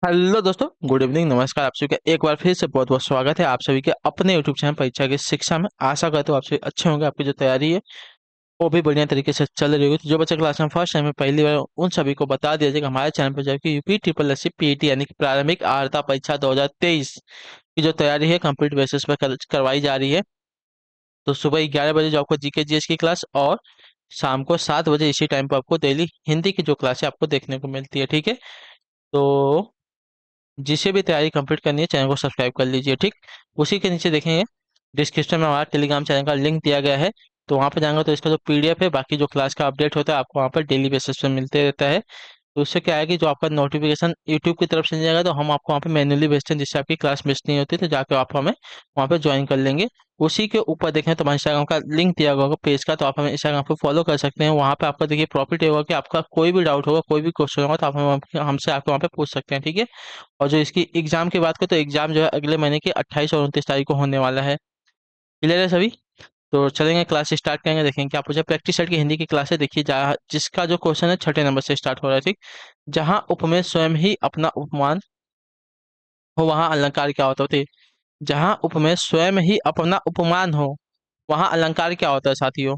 Hello दोस्तों, good evening, नमस्कार। आप सभी का एक बार फिर से बहुत बहुत स्वागत है आप सभी के अपने यूट्यूब चैनल परीक्षा की शिक्षा में। आशा करता हूँ आप सभी अच्छे होंगे। आपकी जो तैयारी है वो भी बढ़िया तरीके से चल रही होगी। तो जो बच्चे क्लास में फर्स्ट टाइम में पहली बार, उन सभी को बता दिया जाए कि हमारे चैनल पर जाकर UP triple S C PET यानी कि प्रारंभिक अर्हता परीक्षा 2023 की जो तैयारी है कंप्लीट बेसिस पर करवाई जा रही है। तो सुबह 11 बजे जो आपको जीके जीएस की क्लास और शाम को 7 बजे इसी टाइम पर आपको डेली हिंदी की जो क्लास है आपको देखने को मिलती है। ठीक है, तो जिसे भी तैयारी कंप्लीट करनी है चैनल को सब्सक्राइब कर लीजिए। ठीक, उसी के नीचे देखेंगे डिस्क्रिप्शन में हमारा टेलीग्राम चैनल का लिंक दिया गया है। तो वहाँ पर जाएंगे तो इसका जो पीडीएफ है, बाकी जो क्लास का अपडेट होता है आपको वहाँ पर डेली बेसिस पे मिलते रहता है। तो उससे क्या है कि जो आपका नोटिफिकेशन यूट्यूब की तरफ से नहीं जाएगा तो हम आपको वहाँ पे मैन्युअली भेजते हैं, जिससे आपकी क्लास मिस नहीं होती। तो जाकर आप हमें वहाँ पे ज्वाइन कर लेंगे। उसी के ऊपर देखें तो हमारे इंस्टाग्राम का लिंक दिया हुआ होगा पेज का, तो आप हमें इंस्टाग्राम पे फॉलो कर सकते हैं। वहाँ पे आपका देखिए प्रॉफिट होगा कि आपका कोई भी डाउट होगा, कोई भी क्वेश्चन होगा तो आप हमसे आपको वहाँ पे पूछ सकते हैं। ठीक है, और जो इसकी एग्जाम की बात करें तो एग्जाम जो है अगले महीने की 28 और 29 तारीख को होने वाला है। क्लियर है सभी? तो चलेंगे क्लास स्टार्ट करेंगे। देखेंगे क्या पूछा। प्रैक्टिस सेट की हिंदी की क्लास है। देखिए जहाँ जिसका जो क्वेश्चन है 6 नंबर से स्टार्ट हो रहा है। ठीक, जहाँ उपमेय स्वयं ही अपना उपमान हो वहाँ अलंकार क्या होता है? जहाँ उपमेय स्वयं ही अपना उपमान हो वहाँ अलंकार क्या होता है साथियों?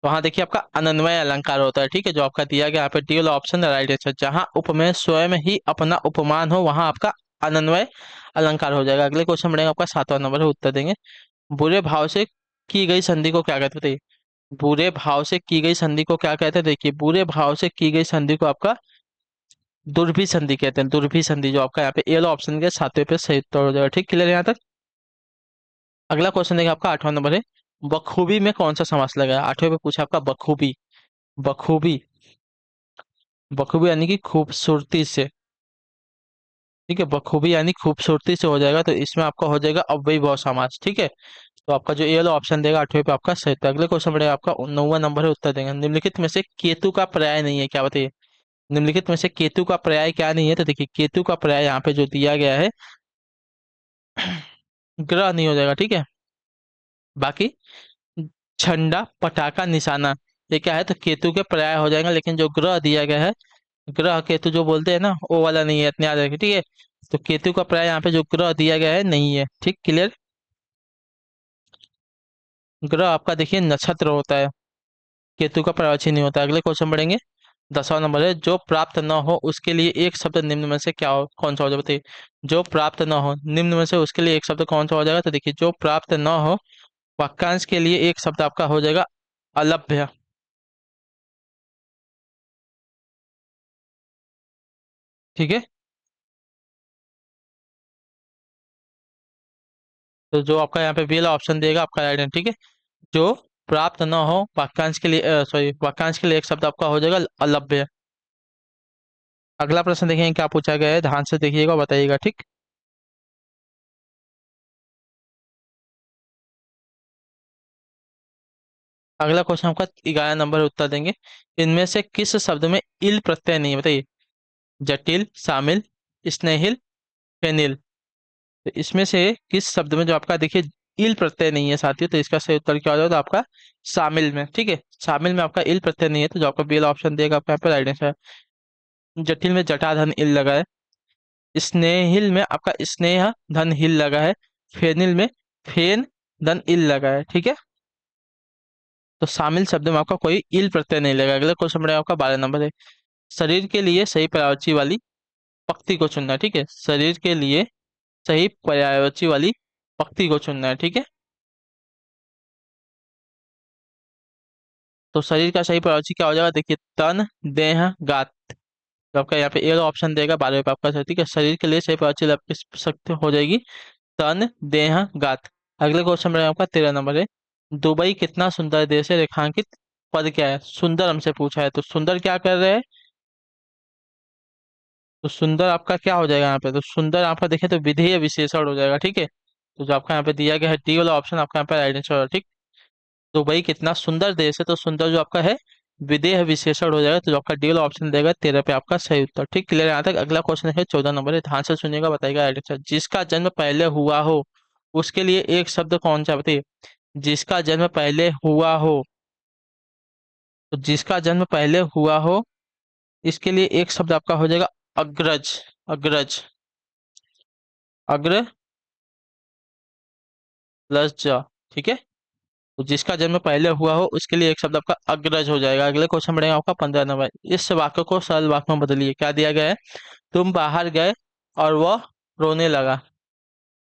तो हाँ देखिए आपका अनन्वय अलंकार होता है। ठीक है, जो आपका दिया गया यहाँ पे डी वाला ऑप्शन राइट आंसर। जहाँ उपमेय स्वयं ही अपना उपमान हो वहाँ आपका अनन्वय अलंकार हो जाएगा। अगले क्वेश्चन बढ़ेगा आपका 7वां नंबर है, उत्तर देंगे। बुरे भाव से की गई संधि को क्या कहते हैं? बताइए। बुरे भाव से की गई संधि को क्या कहते हैं? देखिए बुरे भाव से की गई संधि को आपका दुर्भी संधि कहते हैं। दुर्भी संधि जो आपका यहाँ पे ए वाला ऑप्शन के 7वें पे सही उत्तर हो जाएगा। ठीक, क्लियर यहाँ तक? अगला क्वेश्चन देखिए आपका 8वां नंबर है। बखूबी में कौन सा समास लगा है? 8वें पे पूछा आपका बखूबी। बखूबी, बखूबी यानी कि खूबसूरती से। ठीक है, बखूबी यानी खूबसूरती से हो जाएगा, तो इसमें आपका हो जाएगा अव्ययीभाव समास। ठीक है, तो आपका जो ए वाला ऑप्शन देगा 8वें पे आपका सही था। अगले क्वेश्चन बढ़ेगा आपका 9वां नंबर है, उत्तर देंगे। निम्नलिखित में से केतु का पर्याय नहीं है, क्या बताइए। निम्नलिखित में से केतु का पर्याय क्या नहीं है? तो देखिए केतु का पर्याय यहाँ पे जो दिया गया है ग्रह नहीं हो जाएगा। ठीक है, बाकी झंडा, पटाखा, निशाना, ये क्या है? तो केतु के पर्याय हो जाएगा। लेकिन जो ग्रह दिया गया है, ग्रह केतु जो बोलते हैं ना, वो वाला नहीं है, इतने याद रखिए। ठीक है, तो केतु का पर्याय यहाँ पे जो ग्रह दिया गया है नहीं है। ठीक, क्लियर? ग्रह आपका देखिए नक्षत्र होता है, केतु का पर्यायवाची नहीं होता। अगले क्वेश्चन बढ़ेंगे। 10वां नंबर है। जो प्राप्त न हो उसके लिए एक शब्द निम्न में से क्या हो, कौन सा हो जाए? बताइए। जो प्राप्त न हो निम्न में से उसके लिए एक शब्द कौन सा हो जाएगा? तो देखिए जो प्राप्त न हो वाक्यांश के लिए एक शब्द आपका हो जाएगा अलभ्य। ठीक है, तो जो आपका यहाँ पे बी वाला ऑप्शन देगा आपका राइट है। ठीक है, जो प्राप्त न हो वाक्यांश के लिए, सॉरी, वाक्यांश के लिए एक शब्द आपका हो जाएगा अलभ्य। अगला प्रश्न देखेंगे क्या पूछा गया है, ध्यान से देखिएगा और बताइएगा। ठीक, अगला क्वेश्चन आपका 11 नंबर उत्तर देंगे। इनमें से किस शब्द में इल प्रत्यय नहीं है? बताइए। जटिल, शामिल, स्नेहिल, फेनिल। तो इसमें से किस शब्द में जो आपका देखिए इल प्रत्यय नहीं है साथियों? तो इसका सही उत्तर क्या हो जाएगा? तो आपका शामिल में। ठीक है, शामिल में आपका इल प्रत्यय नहीं है, तो जो आपका बी वाला ऑप्शन देगा आपका यहाँ पे राइट आंसर है। जटिल में जटा धन इल लगा है। स्नेहिल में आपका स्नेह धन हिल लगा है। फेनिल में फेन धन इल लगा है। ठीक है, तो शामिल शब्द में आपका कोई इल प्रत्यय नहीं लगा। अगला क्वेश्चन बढ़ेगा आपका 12 नंबर है। शरीर के लिए सही पर्यायवाची वाली पंक्ति को चुनना है। ठीक है, शरीर के लिए सही पर्यायवाची वाली पंक्ति को चुनना है। ठीक है, तो शरीर का सही पर्यायवाची क्या हो जाएगा? देखिए तन, देह, गात। तो आपका यहाँ पे ए ऑप्शन देगा 12वें पे आपका सही। ठीक है, शरीर के लिए सही पर्यायवाची आपकी सख्त हो जाएगी तन, देह, गात। अगले क्वेश्चन में आपका 13 नंबर है। दुबई कितना सुंदर देश है, रेखांकित पद क्या है? सुंदर हमसे पूछा है, तो सुंदर क्या कर रहे हैं? तो सुंदर आपका क्या हो जाएगा यहाँ पे? तो सुंदर आपका देखें तो विधेय विशेषण हो जाएगा। ठीक है, तो जो आपका यहाँ पे दिया गया है डी वाला ऑप्शन आपका यहाँ पे राइट आंसर होगा। ठीक, दुबई कितना सुंदर देश है, तो सुंदर जो आपका है विदेह विशेषण हो जाएगा, तो जो आपका डी वाला ऑप्शन देगा 13 पे आपका सही उत्तर। ठीक, क्लियर यहाँ तक? अगला क्वेश्चन है 14 नंबर है, ध्यान से सुनिएगा, बताइएगा राइट आंसर। जिसका जन्म पहले हुआ हो उसके लिए एक शब्द कौन सा है? बताइए। जिसका जन्म पहले हुआ हो, तो जिसका जन्म पहले हुआ हो इसके लिए एक शब्द आपका हो जाएगा अग्रज। अग्रज, अग्र प्लस ज, ठीक है। तो जिसका जन्म पहले हुआ हो उसके लिए एक शब्द आपका अग्रज हो जाएगा। अगले क्वेश्चन बढ़ेगा आपका 15 नंबर। इस वाक्य को सरल वाक्य में बदलिए। क्या दिया गया है? तुम बाहर गए और वह रोने लगा।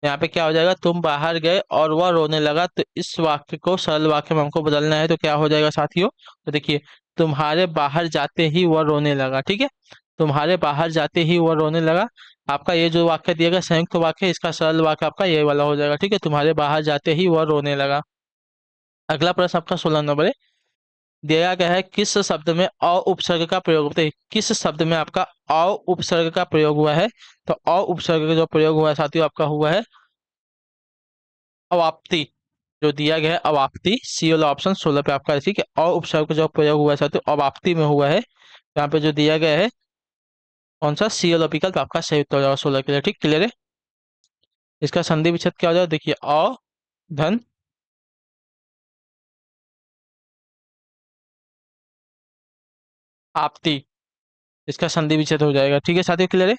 यहाँ पे क्या हो जाएगा? तुम बाहर गए और वह रोने लगा। तो इस वाक्य को सरल वाक्य में हमको बदलना है, तो क्या हो जाएगा साथियों? तो देखिए, तुम्हारे बाहर जाते ही वह रोने लगा, ठीक है। तुम्हारे बाहर जाते ही वह रोने लगा। आपका ये जो वाक्य दिया गया संयुक्त वाक्य, इसका सरल वाक्य आपका ये वाला हो जाएगा, ठीक है। तुम्हारे बाहर जाते ही वह रोने लगा। अगला प्रश्न आपका 16 नंबर है। दिया गया है किस शब्द में अ उपसर्ग का प्रयोग, बताइए किस शब्द में आपका अ उपसर्ग का प्रयोग हुआ है? तो अ उपसर्ग का जो प्रयोग हुआ है साथियों आपका हुआ है अवाप्ति। जो दिया गया है अवाप्ति, सी वाला ऑप्शन 16 पे आपका है, ठीक है। अ उपसर्ग का जो प्रयोग हुआ है साथियों अवाप्ति में हुआ है। यहाँ पे जो दिया गया है कौन सा? सी वाला विकल्प आपका सही उत्तर हो जाएगा 16 के लिए, ठीक, क्लियर है। इसका संधि विच्छेद क्या हो जाएगा? देखिए अ धन आपति, इसका संधि विच्छेद हो जाएगा, ठीक है साथियों, क्लियर है।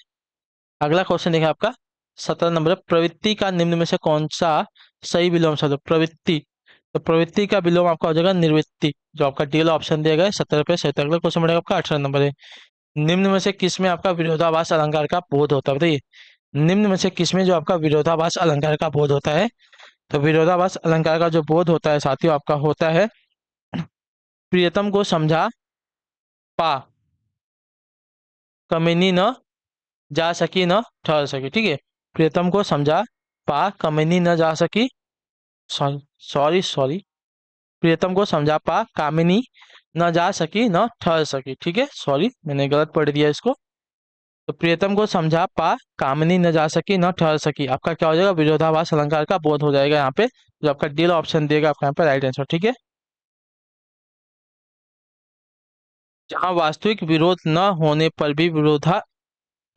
अगला क्वेश्चन देखिए आपका 17 नंबर। प्रवृत्ति का निम्न में से कौन सा सही विलोम शब्द है? प्रवृत्ति, तो प्रवृत्ति का विलोम आपका हो जाएगा निर्वृत्ति, जो आपका डी वाला ऑप्शन दिया गया है 17 पे सही। अगला क्वेश्चन बढ़ेगा आपका 18 नंबर है। निम्न में से किस में आपका विरोधाभास अलंकार का बोध होता है? बताइए निम्न में से किस में जो आपका विरोधाभास अलंकार का बोध होता है? तो विरोधाभास अलंकार का जो बोध होता है साथियों आपका होता है प्रियतम को समझा पा कमिनी न जा सकी न ठहर सकी, ठीक है। प्रियतम को समझा पा कमिनी न जा सकी, सॉरी सॉरी सॉरी, प्रियतम को समझा पा कामिनी न जा सकी न ठहर सकी, ठीक है। सॉरी मैंने गलत पढ़ दिया इसको। तो प्रियतम को समझा पा कामिनी न जा सकी न ठहर सकी, आपका क्या हो जाएगा? विरोधाभास अलंकार का बोध हो जाएगा यहाँ पे, जो आपका डी ऑप्शन देगा आपका यहाँ पे राइट आंसर, ठीक है। जहाँ वास्तविक विरोध न होने पर भी विरोधा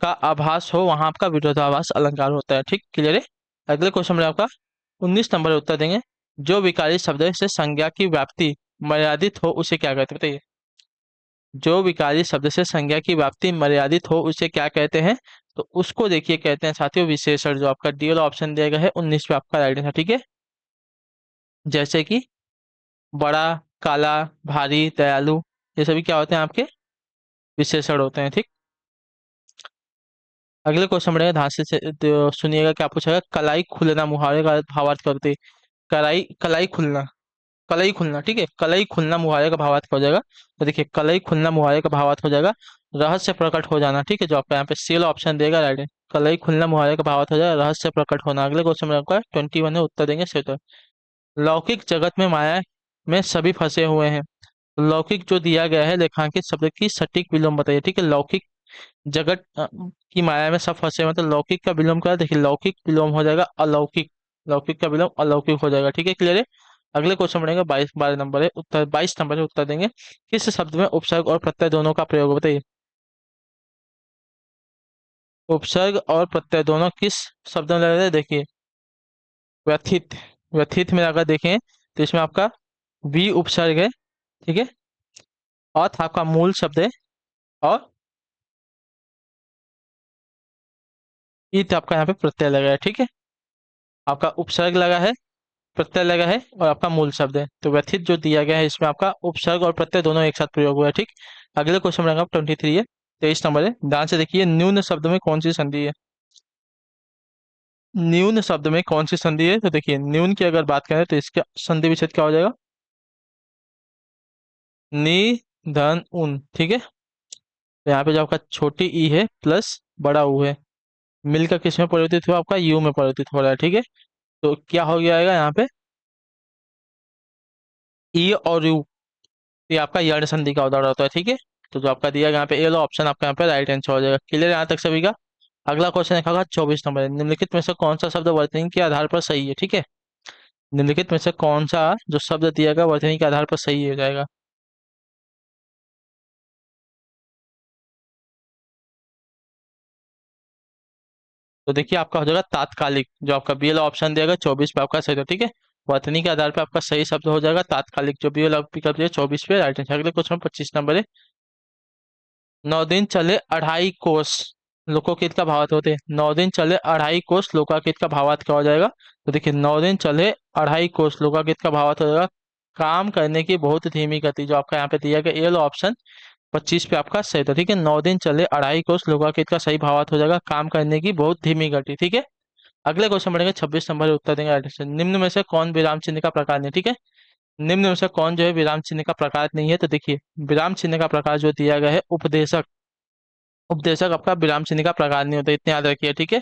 का आभास हो वहां आपका विरोधाभास अलंकार होता है, ठीक, क्लियर है। अगले क्वेश्चन में आपका 19 नंबर उत्तर देंगे। जो विकारी शब्द से संज्ञा की व्याप्ति मर्यादित हो उसे क्या कहते हैं? बताइए जो विकारी शब्द से संज्ञा की व्याप्ति मर्यादित हो उसे क्या कहते हैं? तो उसको देखिए कहते हैं साथियों विशेषण, जो आपका डी वाला ऑप्शन दिया गया है 19 पे आपका राइट आंसर, ठीक है। जैसे कि बड़ा, काला, भारी, दयालु, ये सभी क्या होते हैं? आपके विशेषण होते हैं, ठीक। अगले क्वेश्चन बढ़ेगा ध्यान से तो सुनिएगा क्या पूछेगा। कलाई खुलना मुहावरे का भावार्थ करते। कलाई कलाई खुलना, कलाई खुलना, ठीक है। कलाई खुलना मुहावरे का भावार्थ हो जाएगा। तो देखिए कलाई खुलना मुहावरे का भावार्थ हो जाएगा रहस्य प्रकट हो जाना, ठीक है। जो आपका यहाँ पे सी वाला ऑप्शन देगा राइट है। कलाई खुलना मुहावरे का भावार्थ हो जाएगा रहस्य प्रकट होना। अगले क्वेश्चन में आपका 21 है, उत्तर देंगे सही उत्तर। लौकिक जगत में माया में सभी फंसे हुए हैं। लौकिक जो दिया गया है लेखांकित शब्द की सटीक विलोम बताइए, ठीक है। लौकिक जगत की माया में सब फंसे हुए हैं, तो लौकिक का विलोम क्या है? देखिए लौकिक विलोम हो जाएगा अलौकिक, लौकिक का विलोम अलौकिक हो जाएगा, ठीक है, क्लियर है। अगले क्वेश्चन बढ़ेगा 22 12 नंबर है उत्तर, 22 नंबर है उत्तर देंगे। किस शब्द में उपसर्ग और प्रत्यय दोनों का प्रयोग है? बताइए उपसर्ग और प्रत्यय दोनों किस शब्द में लगे हैं? देखिए व्यथित, व्यथित में अगर देखें तो इसमें आपका वी उपसर्ग है, ठीक है। औथ आपका मूल शब्द है और ईत आपका यहाँ पे प्रत्यय लगा है, ठीक है। आपका उपसर्ग लगा है, प्रत्यय लगा है और आपका मूल शब्द है। तो व्यथित जो दिया गया है इसमें आपका उपसर्ग और प्रत्यय दोनों एक साथ प्रयोग हुआ है, ठीक। अगले क्वेश्चन में 23 है, 23 नंबर है। ध्यान से देखिए न्यून शब्द में कौन सी संधि है? न्यून शब्द में कौन सी संधि है? तो देखिए न्यून की अगर बात करें तो इसका संधि विच्छेद क्या हो जाएगा? नि धन उन, ठीक है। तो यहाँ पे जो आपका छोटी ई है प्लस बड़ा ऊ है, मिलकर किस में परिवर्तित हुआ? आपका यू में परिवर्तित हो रहा है, ठीक है। तो क्या हो जाएगा यहाँ पे? ई और यू, ये आपका यर्ण संधि का उदाहरण होता है, ठीक है। तो जो आपका दिया गया यहाँ पे ए वाला ऑप्शन आपका यहाँ पे राइट आंसर हो जाएगा, क्लियर यहाँ तक सभी का। अगला क्वेश्चन देखा होगा 24 नंबर। निम्नलिखित में से कौन सा शब्द वर्तनी के आधार पर सही है? ठीक है, निम्नलिखित में से कौन सा जो शब्द दिया गया वर्तनी के आधार पर सही हो जाएगा? तो देखिए आपका हो जाएगा तात्कालिक, जो आपका बी वाला ऑप्शन दिया गया 24 पे आपका सही था, ठीक है। वर्तनी के आधार पे आपका सही शब्द हो जाएगा तात्कालिक, जो बी वाला विकल्प दिया 24 पे राइट आंसर। अगले क्वेश्चन 25 नंबर है। 9 दिन चले 2.5 कोस लोकोकित का भावार्थ होते हैं। 9 दिन चले 2.5 कोस लोकाकित का भावार्थ क्या हो जाएगा? तो देखिए 9 दिन चले 2.5 कोस लोकाकित का भावार्थ हो जाएगा काम करने की बहुत धीमी गति, जो आपका यहाँ पे दिया गया ये वाला ऑप्शन 25 पे आपका सही था। ठीक है, 9 दिन चले 2.5 कोस लोकाकित का सही भावार्थ हो जाएगा काम करने की बहुत धीमी गति। ठीक है, अगले क्वेश्चन बढ़ेंगे 26 नंबर उत्तर देंगे राइट आंसर। निम्न में से कौन विराम चिन्ह का प्रकार नहीं? ठीक है, निम्न में से कौन जो है विराम चिन्ह का प्रकार नहीं है? तो देखिए विराम चिन्ह का प्रकार जो दिया गया है उपदेशक। उपदेशक आपका विराम चिन्ह का प्रकार नहीं होता, इतने याद रखिए। ठीक है,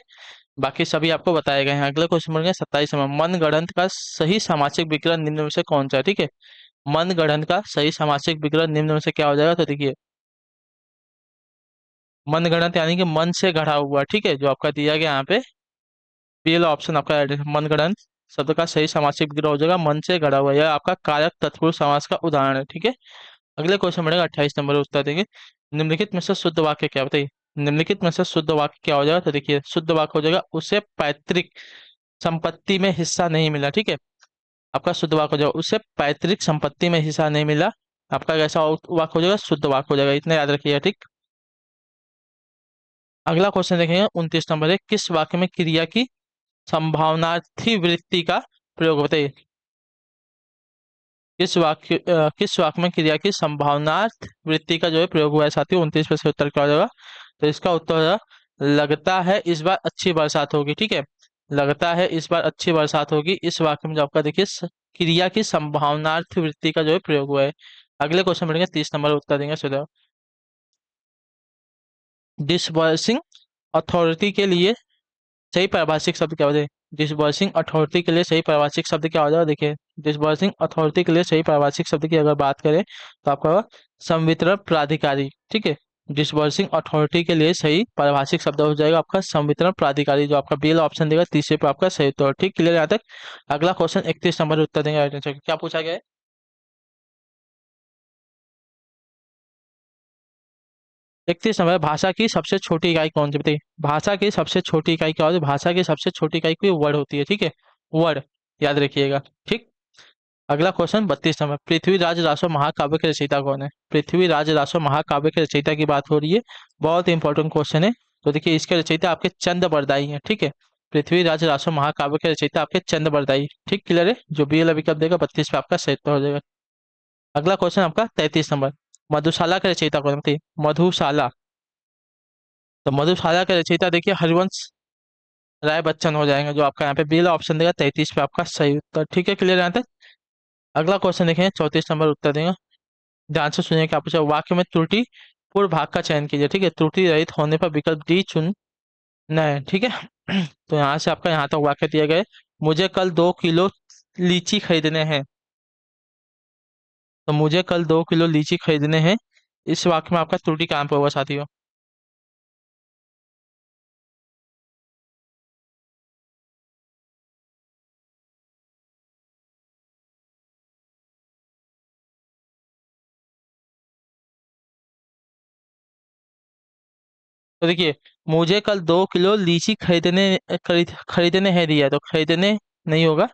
बाकी सभी आपको बताए गए हैं। अगले क्वेश्चन बढ़ेंगे 27 नंबर। मनगढ़ंत का सही सामासिक विग्रह निम्न में से कौन सा है? ठीक है, मनगढ़ंत का सही सामासिक विग्रह निम्न में से क्या हो जाएगा? तो देखिए मनगढ़ंत यानी कि मन से गढ़ा हुआ। ठीक है, जो आपका दिया गया यहाँ पे पहला ऑप्शन आपका मनगढ़ंत शब्द का सही समासिक विग्रह हो जाएगा मन से गढ़ा हुआ। यह आपका कारक तत्पुरुष समास का उदाहरण है। ठीक है, अगले क्वेश्चन बढ़ेगा 28 नंबर उत्तर देंगे। निम्नलिखित में से शुद्ध वाक्य क्या? बताइए, निम्नलिखित में से शुद्ध वाक्य क्या हो जाएगा? तो देखिए शुद्ध वाक्य हो जाएगा उसे पैतृक संपत्ति में हिस्सा नहीं मिला। ठीक है, आपका शुद्ध वाक्य हो जाएगा उसे पैतृक संपत्ति में हिस्सा नहीं मिला। आपका कैसा वाक्य हो जाएगा? शुद्ध वाक्य हो जाएगा, इतना याद रखिएगा। ठीक, अगला क्वेश्चन देखेंगे 29 नंबर है। किस वाक्य में क्रिया की संभावनार्थी वृत्ति का प्रयोग? बताइए, किस वाक्य में क्रिया की संभावनार्थ वृत्ति का जो है प्रयोग हुआ है साथी? 29 पे से उत्तर क्या हो जाएगा? तो इसका उत्तर हो जाएगा लगता है इस बार अच्छी बरसात होगी। ठीक है, लगता है इस बार अच्छी बरसात होगी, इस वाक्य में जो आपका देखिए क्रिया की संभावनार्थ वृत्ति का जो है प्रयोग हुआ है। अगले क्वेश्चन बढ़ेंगे 30 नंबर उत्तर देंगे सुधर। डिसबर्सिंग अथॉरिटी के लिए सही पारिभाषिक शब्द क्या हो जाए? डिसबर्सिंग अथॉरिटी के लिए सही पारिभाषिक शब्द क्या हो जाएगा? देखिए डिसबर्सिंग अथॉरिटी के लिए सही पारिभाषिक शब्द की अगर बात करें तो आपका होगा संवितरण प्राधिकारी। ठीक है, डिसबर्सिंग अथॉरिटी के लिए सही पारिभाषिक शब्द हो जाएगा आपका संवितरण प्राधिकारी, जो आपका बी ऑप्शन देगा तीसरे पे आपका सही उत्तर। ठीक, क्लियर यहाँ तक। अगला क्वेश्चन 31 नंबर उत्तर देंगे राइट आंसर। क्या पूछा गया है? 31 नंबर, भाषा की सबसे छोटी इकाई कौन सी? बताइए, भाषा की सबसे छोटी इकाई क्या होती है? भाषा की सबसे छोटी इकाई कोई वर्ड होती है। ठीक है, वर्ड याद रखिएगा। ठीक, अगला क्वेश्चन 32 नंबर। पृथ्वीराज रासो महाकाव्य के रचयिता कौन है? पृथ्वीराज रासो महाकाव्य के रचयिता की बात हो रही है, बहुत इंपॉर्टेंट क्वेश्चन है। तो देखिए इसके रचयिता आपके चंद बरदाई हैं। ठीक है, पृथ्वीराज रासो महाकाव्य के रचयिता आपके चंद बरदाई। ठीक, क्लियर है। जो बी वाला विकल्प देगा 32 पे आपका सही उत्तर हो जाएगा। अगला क्वेश्चन आपका 33 नंबर। मधुशाला के रचयिता कौन है? बताइए, मधुशाला। तो मधुशाला के रचयिता देखिए हरिवंश राय बच्चन हो जाएंगे, जो आपका यहाँ पे बी वाला ऑप्शन देगा 33 पे आपका सही उत्तर। ठीक है, क्लियर यहाँ तक। अगला क्वेश्चन देखें 34 नंबर उत्तर देंगे। ध्यान से सुनिए क्या पूछा। वाक्य में त्रुटि पूर्ण भाग का चयन कीजिए। ठीक है, त्रुटि रहित होने पर विकल्प डी चुनना है। ठीक है तो यहाँ से आपका यहाँ तक वाक्य दिया गया है। मुझे कल 2 किलो लीची खरीदने हैं। तो मुझे कल 2 किलो लीची खरीदने हैं, इस वाक्य में आपका त्रुटि कहाँ पे होगा साथियों? तो देखिए मुझे कल 2 किलो लीची खरीदने हैं दिया है, तो खरीदने नहीं होगा,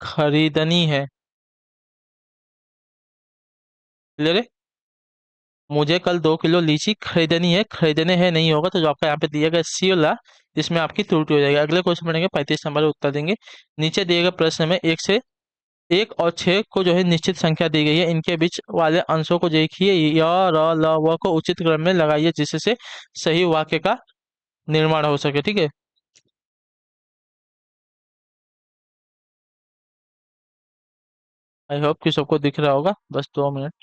खरीदनी है। क्लियर है, मुझे कल 2 किलो लीची खरीदनी है, खरीदने हैं नहीं होगा, तो जो आपका यहाँ पे दिया गया सी वाला इसमें आपकी त्रुटि हो जाएगी। अगले क्वेश्चन बढ़ेंगे 35 नंबर उत्तर देंगे। नीचे दिए गए प्रश्न में 1 और 6 को जो है निश्चित संख्या दी गई है, इनके बीच वाले अंशों को देखिए य र ल व को उचित क्रम में लगाइए जिससे सही वाक्य का निर्माण हो सके। ठीक है, आई होप कि सबको दिख रहा होगा। बस 2 मिनट,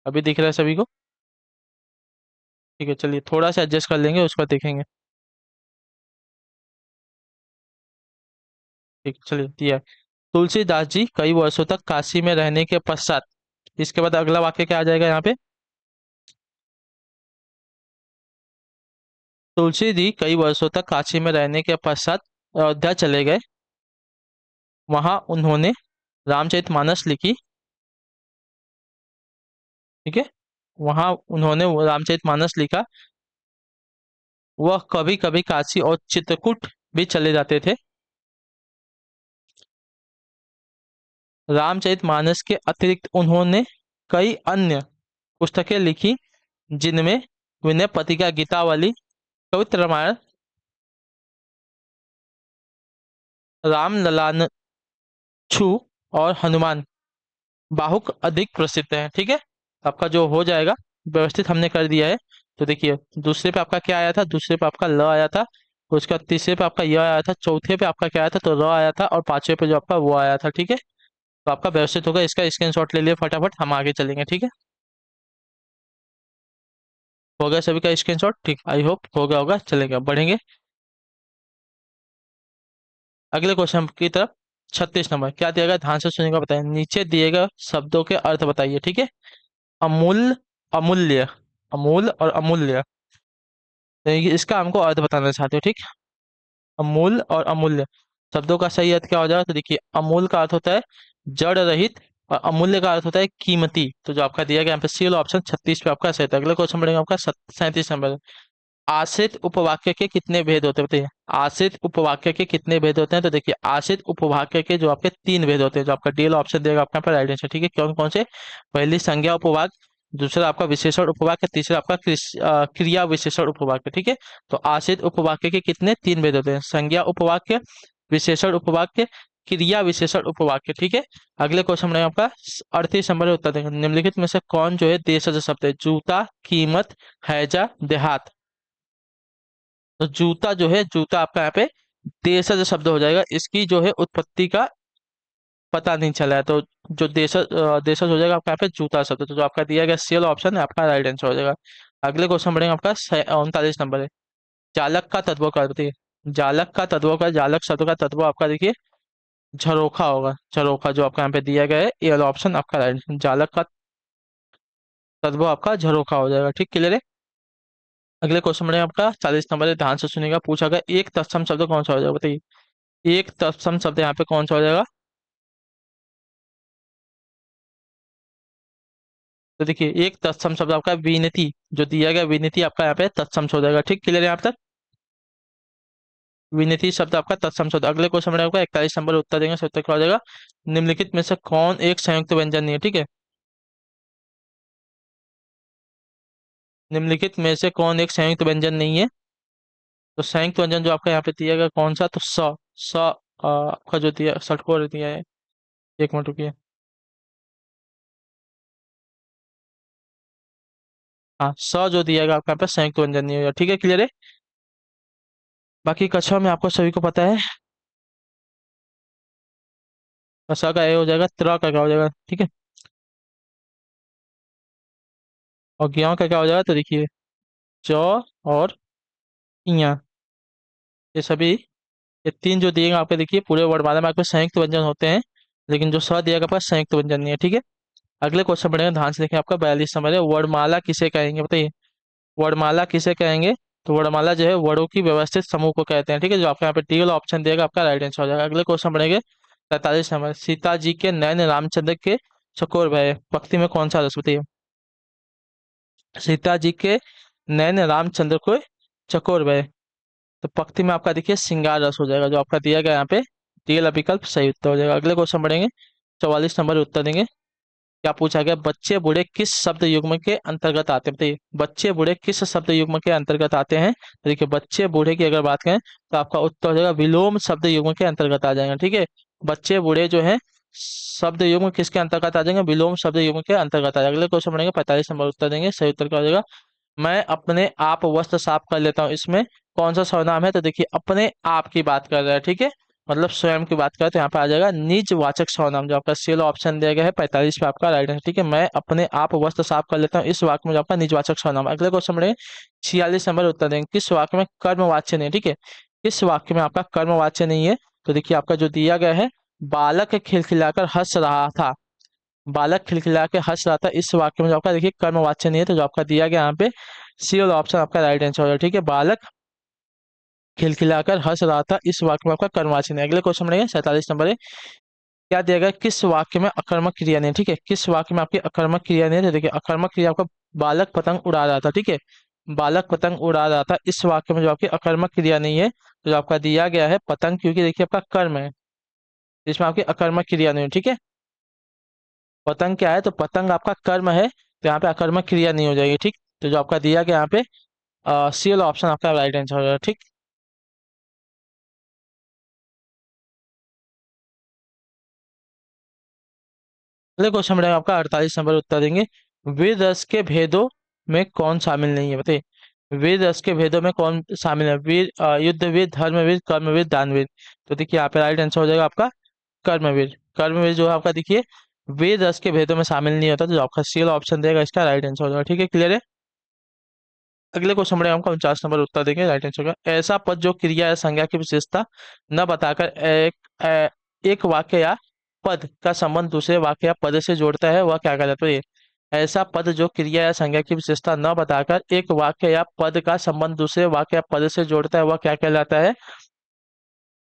अभी दिख रहा है सभी को? ठीक है, चलिए थोड़ा सा एडजस्ट कर लेंगे, उसका देखेंगे। ठीक है, चलिए दिया है। तुलसीदास जी कई वर्षों तक काशी में रहने के पश्चात, इसके बाद अगला वाक्य क्या आ जाएगा यहाँ पे? तुलसी जी कई वर्षों तक काशी में रहने के पश्चात अयोध्या चले गए। वहां उन्होंने रामचरितमानस लिखी। ठीक है, वहां उन्होंने वो रामचरितमानस लिखा। वह कभी कभी काशी और चित्रकूट भी चले जाते थे। रामचरितमानस के अतिरिक्त उन्होंने कई अन्य पुस्तकें लिखी जिनमें विनय पत्रिका, गीतावली, पवित्र रामायण, राम ललान छू और हनुमान बाहुक अधिक प्रसिद्ध है। ठीक है, तो आपका जो हो जाएगा व्यवस्थित हमने कर दिया है। तो देखिए, दूसरे पे आपका क्या आया था, दूसरे पे आपका ल आया था, उसका तीसरे पे आपका य आया था, चौथे पे आपका क्या आया था, तो र आया था, और पांचवे पे जो आपका वो आया था। ठीक है, तो आपका व्यवस्थित होगा। इसका स्क्रीनशॉट ले लिए फटाफट, हम आगे चलेंगे। ठीक है, हो गया सभी का स्क्रीनशॉट? ठीक, आई होप हो गया होगा। चलेगा, बढ़ेंगे अगले क्वेश्चन की तरफ। 36 नंबर क्या दिया गया, ध्यान से सुनिएगा, बताइए। नीचे दिए गए शब्दों के अर्थ बताइए। ठीक है, अमूल, अमूल्य, अमूल और अमूल्य, तो ये इसका हमको अर्थ बताना चाहते हो। ठीक, अमूल और अमूल्य शब्दों का सही अर्थ क्या हो जाएगा, तो देखिए, अमूल का अर्थ होता है जड़ रहित, और अमूल्य का अर्थ होता है कीमती। तो जो आपका दिया गया यहाँ पे सी वाला ऑप्शन 36 पे आपका सही था। अगला क्वेश्चन बढ़ेगा आपका 37 नंबर। आश्रित उपवाक्य के कितने भेद होते हैं, बताइए। आश्रित उपवाक्य के कितने भेद होते हैं, तो देखिए, आश्रित उपवाक्य के जो आपके 3 भेद होते हैं, जो आपका डी वाला ऑप्शन देगा आपका यहाँ पर राइट आंसर। ठीक है, कौन कौन से? पहली संज्ञा उपवाक, दूसरा आपका विशेषण उपवाक्य, तीसरा आपका क्रिया विशेषण उपवाक्य। ठीक है, तो आश्रित उपवाक्य के कितने 3 भेद होते हैं, संज्ञा उपवाक्य, विशेषण उपवाक्य, क्रिया विशेषण उपवाक्य। ठीक है, अगले क्वेश्चन में आपका 38 नंबर में उत्तर देंगे। निम्नलिखित में से कौन जो है देशज शब्द है, जूता, कीमत, हैजा, देहात। तो जूता जो है, जूता आपका यहाँ पे देशज शब्द हो जाएगा, इसकी जो है उत्पत्ति का पता नहीं चला है, तो जो देशज हो जाएगा आपका यहाँ पे जूता शब्द। तो जो आपका दिया गया सी वाला ऑप्शन है आपका राइट आंसर हो जाएगा। अगले क्वेश्चन बढ़ेगा आपका 39 नंबर है। जालक का तत्व का बताइए। जालक का तत्व का, जालक शब्द का तत्व आपका देखिए झरोखा होगा। झरोखा जो आपका यहाँ पे दिया गया है, ये वाला ऑप्शन आपका राइट। जालक का तत्व आपका झरोखा हो जाएगा। ठीक, क्लियर है। अगले क्वेश्चन बढ़ेगा आपका 40 नंबर है, ध्यान से सुनिएगा। पूछा गया एक तत्सम शब्द कौन सा हो जाएगा, बताइए। एक तत्सम शब्द यहाँ पे कौन सा हो जाएगा, तो देखिए, एक तत्सम शब्द आपका विनती, जो दिया गया विनती आपका यहाँ पे तत्सम हो जाएगा। ठीक, क्लियर है यहाँ तक। विनती शब्द आपका तत्सम शब्द। अगले क्वेश्चन में आपका 41 नंबर उत्तर देंगे, उत्तर क्या हो जाएगा, निम्नलिखित में से कौन एक संयुक्त व्यंजन नहीं है। ठीक है, निम्नलिखित में से कौन एक संयुक्त व्यंजन नहीं है, तो संयुक्त व्यंजन जो आपका यहाँ पे दिया गया कौन सा, तो स आपका जो दिया षटकोर दिया है। एक मिनट रुकिए, हाँ, स जो दिया गया आपका यहाँ पे संयुक्त व्यंजन नहीं होगा। ठीक है, क्लियर है। बाकी कक्षा में आपको सभी को पता है, स का ए हो जाएगा, त्र का क्या हो जाएगा। ठीक है, और ज्ञ का क्या हो जाएगा, तो देखिए च और इया, ये सभी, ये तीन जो दिएगा आपके, देखिए पूरे वर्णमाला में आपके संयुक्त व्यंजन होते हैं, लेकिन जो स दिया गया आपका संयुक्त व्यंजन नहीं है। ठीक है, अगले क्वेश्चन बढ़ेगा, ध्यान से देखें। आपका 42 नंबर है, वर्णमाला किसे कहेंगे, बताइए। वर्णमाला किसे कहेंगे, तो वर्णमाला जो है वर्णों की व्यवस्थित समूह को कहते हैं। ठीक है, जो आपका यहाँ पे टी वाला ऑप्शन देगा आपका राइट आंसर हो जाएगा। अगले क्वेश्चन बढ़ेंगे 43 नंबर। सीता जी के नयन रामचंद्र के चकोर भय, पंक्ति में कौन सा रस, बताइए। सीता जी के नयन रामचंद्र को चकोर भय, तो पंक्ति में आपका देखिए श्रृंगार रस हो जाएगा, जो आपका दिया गया यहाँ पे डी वाला विकल्प सही उत्तर हो जाएगा। अगले क्वेश्चन बढ़ेंगे, 44 नंबर उत्तर देंगे। क्या पूछा गया, बच्चे बूढ़े किस शब्द युग्म के अंतर्गत आते हैं, बताइए। बच्चे बूढ़े किस शब्द युग्म के अंतर्गत आते हैं, तो देखिए, बच्चे बूढ़े की अगर बात करें तो आपका उत्तर हो जाएगा विलोम शब्द युग्म के अंतर्गत आ जाएगा। ठीक है, बच्चे बूढ़े जो है शब्द युग्म किसके अंतर्गत आ जाएंगे, विलोम शब्द युग्म के अंतर्गत आ जाएगा। अगले क्वेश्चन बढ़ेंगे, 45 नंबर उत्तर देंगे, सही उत्तर क्या हो जाएगा, मैं अपने आप वस्त्र साफ कर लेता हूँ, इसमें कौन सा सर्वनाम है, तो देखिए अपने आप की बात कर रहा है। ठीक है, मतलब स्वयं की बात करें तो यहाँ पे आ जाएगा निज वाचक सर्वनाम, जो आपका सी ऑप्शन दिया गया है 45 पे आपका राइट है। ठीक है, मैं अपने आप वस्त्र साफ कर लेता हूँ, इस वाक्य में जो आपका निजवाचक सर्वनाम। अगले क्वेश्चन में 46 नंबर उत्तर देंगे, किस वाक्य में कर्मवाच्य नहीं है। ठीक है, किस वाक्य में आपका कर्मवाच्य नहीं है, तो देखिए आपका जो दिया गया है, बालक खिलखिलाकर हंस रहा था, बालक खिलखिला के हंस रहा था, इस वाक्य में जो आपका देखिए कर्मवाच्य नहीं है, तो जो आपका दिया गया यहाँ पे सी वाला ऑप्शन आपका राइट आंसर हो जाएगा। ठीक है, बालक खिलखिलाकर हंस रहा था, इस वाक्य में आपका कर्मवाच्य नहीं है। अगले क्वेश्चन में 47 नंबर है, क्या दिया गया, किस वाक्य में अकर्मक क्रिया नहीं है। ठीक है, किस वाक्य में आपकी अकर्मक क्रिया नहीं है, तो देखिए अकर्मक क्रिया आपका बालक पतंग उड़ा रहा था। ठीक है, बालक पतंग उड़ा रहा था, इस वाक्य में जो आपकी अकर्मक क्रिया नहीं है, तो जो आपका दिया गया है पतंग, क्योंकि देखिए आपका कर्म है, इसमें आपकी अकर्मक क्रिया नहीं है। ठीक है, पतंग क्या है, तो पतंग आपका कर्म है, तो यहाँ पे अकर्मक क्रिया नहीं हो जाएगी, ठीक। तो जो आपका दिया गया यहाँ पे सी वाला ऑप्शन आपका राइट आंसर हो जाएगा, ठीक। अगले क्वेश्चन में आपका 48 नंबर उत्तर देंगे। वेद रस के भेदों में कौन शामिल नहीं है, बताइए। वेद रस के भेदों में कौन शामिल है? वीर, युद्धवीर, धर्मवीर, कर्मवीर, दानवीर। तो देखिए यहाँ पे राइट आंसर हो जाएगा आपका कर्मवीर। कर्मवीर जो है आपका देखिए वेद रस के भेदों में शामिल नहीं होता, तो जो आपका सी वाला ऑप्शन देगा इसका राइट आंसर हो जाएगा, ठीक है, क्लियर है। अगले क्वेश्चन में हमको 49 नंबर उत्तर देंगे, राइट आंसर का। ऐसा पद जो क्रिया या संज्ञा की विशेषता न बताकर एक वाक्य या पद का संबंध दूसरे वाक्य या पद से जोड़ता है, वह क्या कहलाता है? ऐसा पद जो क्रिया या संज्ञा की विशेषता न बताकर एक वाक्य या पद का संबंध दूसरे वाक्य या पद से जोड़ता है, वह क्या कहलाता है?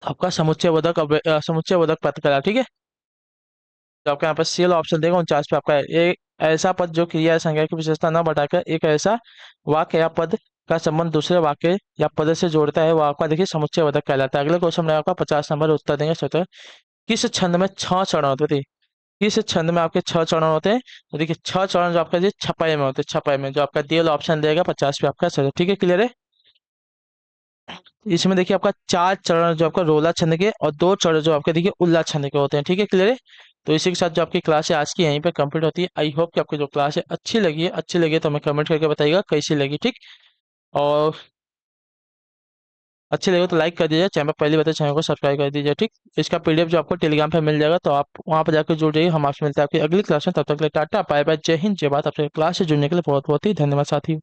आपका समुच्चयबोधक समुच्चयबोधक पद कहलाता है, ठीक है। तो आपका यहाँ पर सी वाला ऑप्शन देगा 49 पे आपका है। एक ऐसा पद जो क्रिया या संज्ञा की विशेषता न बताकर एक ऐसा वाक्य या पद का संबंध दूसरे वाक्य या पद से जोड़ता है, वो आपका देखिए समुच्चयबोधक कहलाता है। अगले क्वेश्चन में आपका 50 नंबर उत्तर देंगे सोचो। किस छंद में 6 चरण होते थे? किस छंद में आपके 6 चरण होते हैं? तो देखिए 6 चरण जो आपका छपाई में होते हैं, छपाई में जो आपका दिया वाला ऑप्शन देगा 50 पे आपका सही है, ठीक है, क्लियर है। इसमें देखिए आपका 4 चरण जो आपका रोला छंद के और 2 चरण जो आपके देखिए उल्ला छंद के होते हैं, ठीक है, क्लियर है। तो इसी के साथ जो आपकी क्लास है आज की यहीं पे कंप्लीट होती है। आई होप कि आपकी जो क्लास है अच्छी लगी है, अच्छी लगी है तो हमें कमेंट करके बताइएगा कैसी लगी, ठीक। और अच्छी लगी तो लाइक कर दीजिए, चैनल पहले बताए चैनल को सब्सक्राइब कर दीजिए, ठीक। इसका पीडीएफ जो आपको टेलीग्राम पे मिल जाएगा, तो आप वहाँ पर जाकर जुड़ जाइए। हम आपसे मिलते हैं आपकी अगली क्लास में, तब तक के लिए टाटा बाय बाय, जय हिंद, जय भारत। आपसे क्लास से जुड़ने के लिए बहुत बहुत ही धन्यवाद साथी।